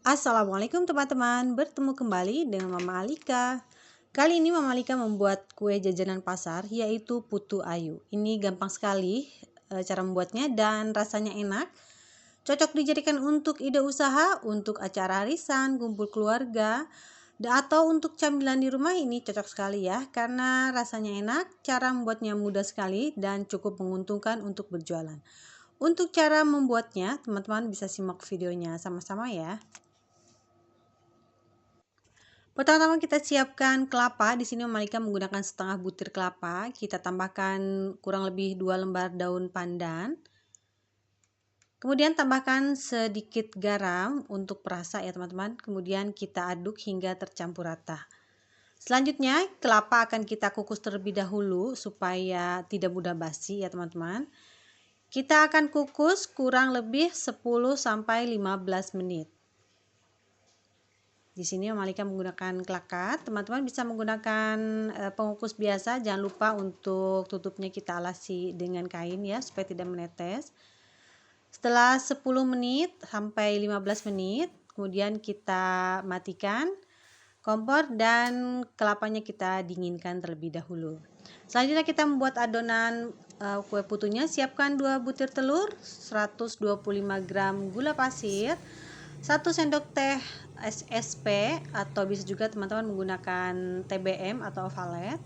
Assalamualaikum teman-teman, bertemu kembali dengan Mama Alika. Kali ini Mama Alika membuat kue jajanan pasar yaitu putu ayu. Ini gampang sekali cara membuatnya dan rasanya enak. Cocok dijadikan untuk ide usaha, untuk acara arisan, kumpul keluarga, atau untuk camilan di rumah. Ini cocok sekali ya karena rasanya enak, cara membuatnya mudah sekali dan cukup menguntungkan untuk berjualan. Untuk cara membuatnya, teman-teman bisa simak videonya sama-sama ya. Pertama-tama kita siapkan kelapa. Di sini Malika menggunakan setengah butir kelapa. Kita tambahkan kurang lebih 2 lembar daun pandan. Kemudian tambahkan sedikit garam untuk perasa ya teman-teman. Kemudian kita aduk hingga tercampur rata. Selanjutnya kelapa akan kita kukus terlebih dahulu supaya tidak mudah basi ya teman-teman. Kita akan kukus kurang lebih 10-15 menit. Di sini Malika menggunakan klakat. Teman-teman bisa menggunakan pengukus biasa. Jangan lupa untuk tutupnya kita alasi dengan kain ya supaya tidak menetes. Setelah 10 menit sampai 15 menit, kemudian kita matikan kompor dan kelapanya kita dinginkan terlebih dahulu. Selanjutnya kita membuat adonan kue putunya. Siapkan 2 butir telur, 125 gram gula pasir, 1 sendok teh SSP atau bisa juga teman-teman menggunakan TBM atau valet.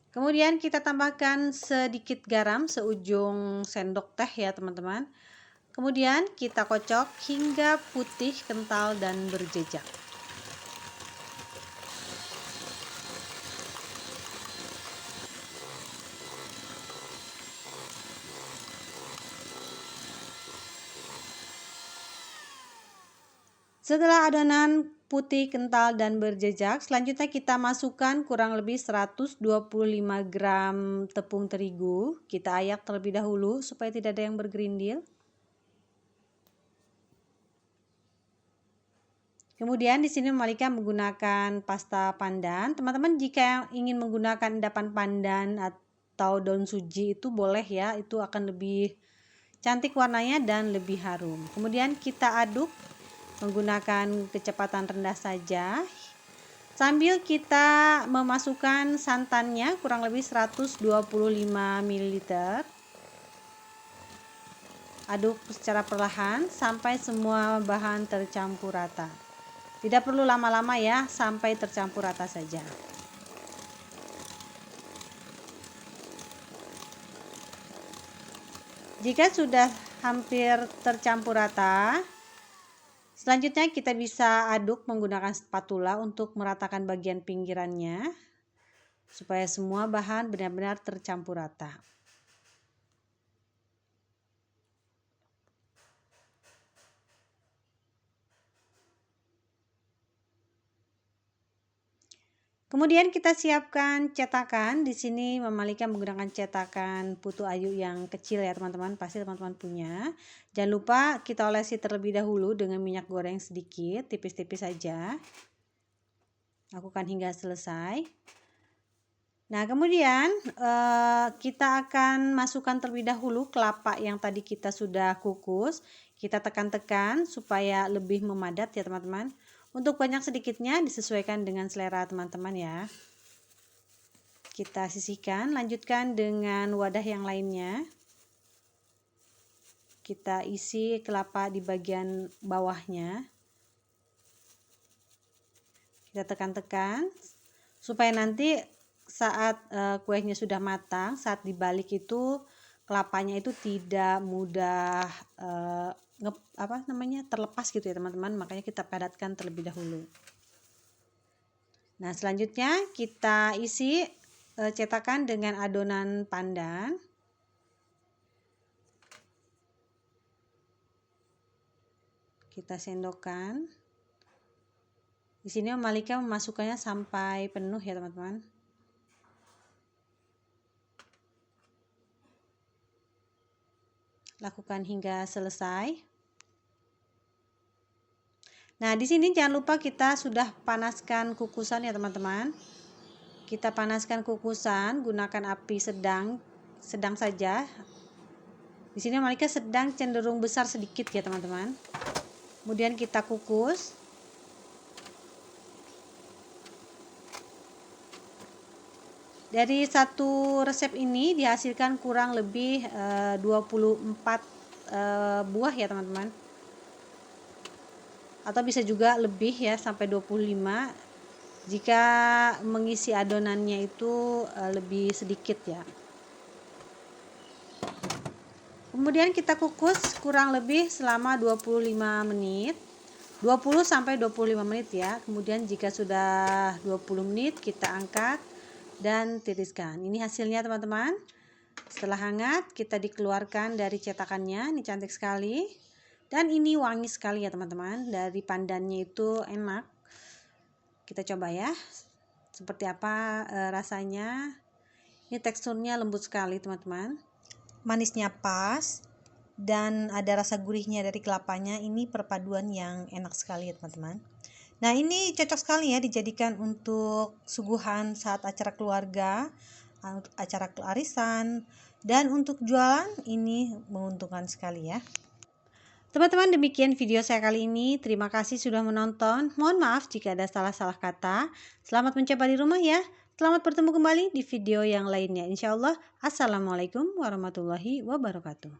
Kemudian kita tambahkan sedikit garam seujung sendok teh ya teman-teman. Kemudian kita kocok hingga putih, kental dan berjejak. Setelah adonan putih, kental, dan berjejak, selanjutnya kita masukkan kurang lebih 125 gram tepung terigu. Kita ayak terlebih dahulu supaya tidak ada yang bergerindil. Kemudian di sini Malika menggunakan pasta pandan. Teman-teman jika ingin menggunakan endapan pandan atau daun suji itu boleh ya, itu akan lebih cantik warnanya dan lebih harum. Kemudian kita aduk menggunakan kecepatan rendah saja sambil kita memasukkan santannya kurang lebih 125 ml. Aduk secara perlahan sampai semua bahan tercampur rata. Tidak perlu lama-lama ya, sampai tercampur rata saja. Jika sudah hampir tercampur rata, selanjutnya kita bisa aduk menggunakan spatula untuk meratakan bagian pinggirannya supaya semua bahan benar-benar tercampur rata. Kemudian kita siapkan cetakan. Di sini Mama Alika menggunakan cetakan putu ayu yang kecil ya teman-teman. Pasti teman-teman punya. Jangan lupa kita olesi terlebih dahulu dengan minyak goreng sedikit, tipis-tipis saja. Lakukan hingga selesai. Nah kemudian kita akan masukkan terlebih dahulu kelapa yang tadi kita sudah kukus. Kita tekan-tekan supaya lebih memadat ya teman-teman. Untuk banyak sedikitnya disesuaikan dengan selera teman-teman ya. Kita sisihkan, lanjutkan dengan wadah yang lainnya. Kita isi kelapa di bagian bawahnya. Kita tekan-tekan supaya nanti saat kuenya sudah matang, saat dibalik itu kelapanya itu tidak mudah terlepas gitu ya teman-teman. Makanya kita padatkan terlebih dahulu. Nah selanjutnya kita isi cetakan dengan adonan pandan. Kita sendokkan. Di sini Malika memasukkannya sampai penuh ya teman-teman. Lakukan hingga selesai. Nah, di sini jangan lupa kita sudah panaskan kukusan ya teman-teman. Kita panaskan kukusan, gunakan api sedang saja. Di sini Malika sedang cenderung besar sedikit ya teman-teman. Kemudian kita kukus. Dari satu resep ini dihasilkan kurang lebih 24 buah ya teman-teman. Atau bisa juga lebih ya, sampai 25 jika mengisi adonannya itu lebih sedikit ya. Kemudian kita kukus kurang lebih selama 25 menit. 20 sampai 25 menit ya. Kemudian jika sudah 20 menit kita angkat dan tiriskan. Ini hasilnya teman-teman. Setelah hangat kita dikeluarkan dari cetakannya. Ini cantik sekali. Dan ini wangi sekali ya teman-teman. Dari pandannya itu enak. Kita coba ya. Seperti apa rasanya. Ini teksturnya lembut sekali teman-teman. Manisnya pas. Dan ada rasa gurihnya dari kelapanya. Ini perpaduan yang enak sekali ya teman-teman. Nah, ini cocok sekali ya dijadikan untuk suguhan saat acara keluarga, acara arisan, dan untuk jualan ini menguntungkan sekali ya. Teman-teman, demikian video saya kali ini. Terima kasih sudah menonton. Mohon maaf jika ada salah-salah kata. Selamat mencoba di rumah ya. Selamat bertemu kembali di video yang lainnya. Insya Allah. Assalamualaikum warahmatullahi wabarakatuh.